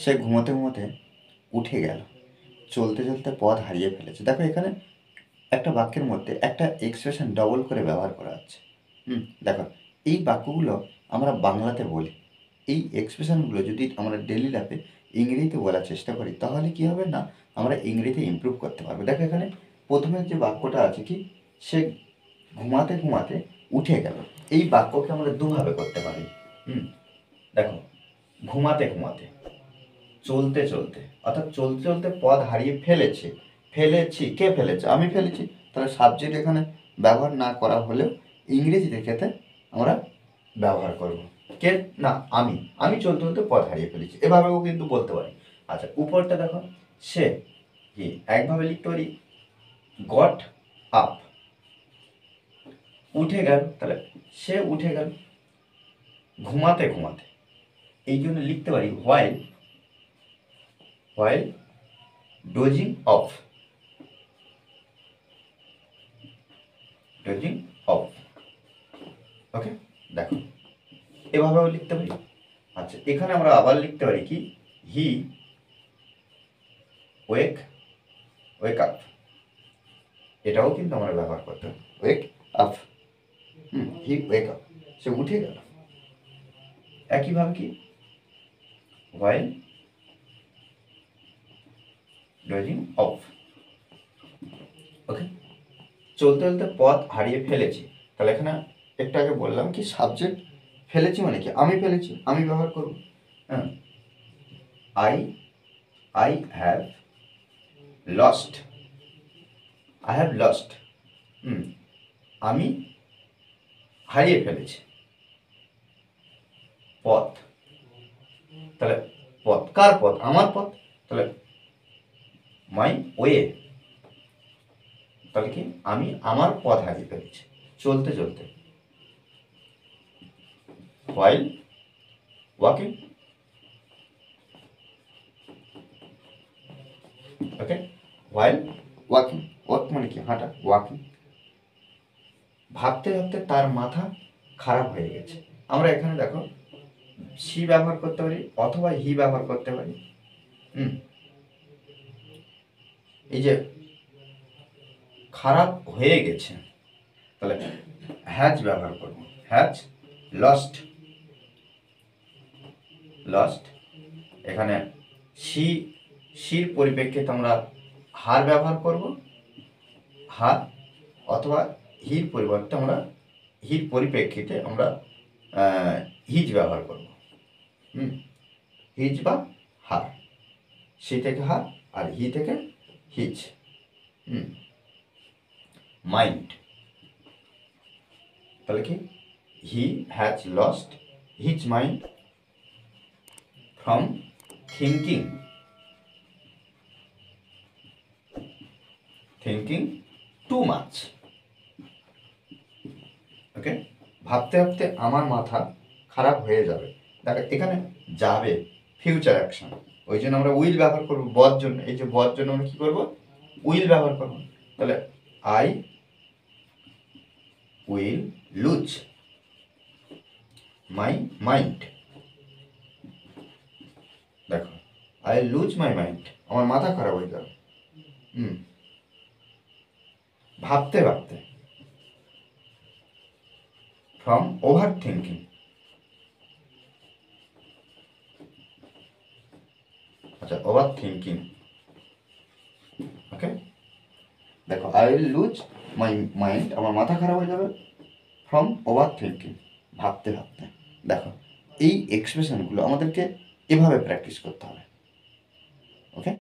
সে ঘুমোতে ঘুমোতে উঠে গেল, চলতে চলতে পথ হারিয়ে ফেলেছে। দেখো এখানে একটা বাক্যের মধ্যে একটা এক্সপ্রেশন ডবল করে ব্যবহার করা হচ্ছে। দেখো এই বাক্যগুলো আমরা বাংলাতে বলি, এই এক্সপ্রেশনগুলো যদি আমরা ডেলি লাইফে ইংরেজিতে বলার চেষ্টা করি তাহলে কী হবে না, আমরা ইংরেজিতে ইমপ্রুভ করতে পারবো। দেখো এখানে প্রথমে যে বাক্যটা আছে কি, সে ঘুমাতে ঘুমাতে উঠে গেল, এই বাক্যকে আমরা দুভাবে করতে পারি। দেখো ঘুমাতে ঘুমাতে, চলতে চলতে, অর্থাৎ চলতে চলতে পথ হারিয়ে ফেলেছে, ফেলেছি, কে ফেলেছে? আমি ফেলেছি। তাহলে সাবজেক্ট এখানে ব্যবহার না করা হলেও ইংরেজিতে ক্ষেত্রে আমরা ব্যবহার করব। কে না, আমি চলতে চলতে পথ হারিয়ে ফেলেছি, এভাবেও কিন্তু বলতে পারি। আচ্ছা উপরটা দেখো, সে কি একভাবে লিখতে পারি গট আপ, উঠে গেল, তাহলে সে উঠে গেল ঘুমাতে ঘুমাতে, এই জন্য লিখতে পারি হোয়াইল ডোজিং অফ, ওকে। দেখো এভাবেও লিখতে পারি। আচ্ছা এখানে আমরা আবার লিখতে পারি কি, হি ওয়েক আপ, এটাও কিন্তু আমরা ব্যবহার করতে পারি, ওয়েক আপ। হি ওয়েক আপ, সে উঠে গেল। একইভাবে কি হোয়াইল ডোজিং অফ, ওকে। চলতে চলতে পথ হারিয়ে ফেলেছি, তাহলে এখানে একটু আগে বললাম কি সাবজেক্ট ফেলেছি মানে কি, আমি ফেলেছি, আমি ব্যবহার করব। আই হ্যাভ লস্ট, আমি হারিয়ে ফেলেছি পথ, তাহলে পথ কার পথ? আমার পথ, তাহলে মাই ওয়ে, তাহলে কি আমি আমার পথ হারিয়ে ফেলেছি চলতে চলতে। while walking, ওকে, while walking, ওয়াক মানে কি হাঁটা, ওয়াকিং। ভাবতে ভাবতে তার মাথা খারাপ হয়ে গেছে, আমরা এখানে দেখো সি ব্যবহার করতে পারি অথবা হি ব্যবহার করতে পারি। এই যে খারাপ হয়ে গেছে, তাহলে হ্যাজ ব্যবহার করব, হ্যাজ লস্ট। এখানে সির পরিপ্রেক্ষিতে আমরা হার ব্যবহার করব, হার, অথবা হির পরিবর্তে আমরা হির পরিপ্রেক্ষিতে আমরা হিজ ব্যবহার করব। হিজ বা হার, সি থেকে হার আর হি থেকে হিজ। মাইন্ড, তাহলে কি he has lost his mind from thinking too much, okay. ভাবতে ভাবতে আমার মাথা খারাপ হয়ে যাবে, দেখো এখানে যাবে ফিউচার অ্যাকশন, ওই জন্য আমরা উইল ব্যবহার করবো বর জন্য, এই যে বর জন্য আমরা কি করবো, উইল ব্যবহার করবো। তাহলে I will lose my mind, দেখো আই লুজ মাই মাইন্ড, আমার মাথা খারাপ হয়ে যাবে। ভাবতে ভাবতে, ফ্রম ওভার থিঙ্কিং, আচ্ছা ওভার থিঙ্কিং, ওকে। দেখো I will lose my mind, আমার মাথা খারাপ হয়ে যাবে, ফ্রম ওভার থিঙ্কিং, ভাবতে ভাবতে। দেখো এই এক্সপ্রেশনগুলো আমাদেরকে এভাবে প্র্যাকটিস করতে হবে, ওকে।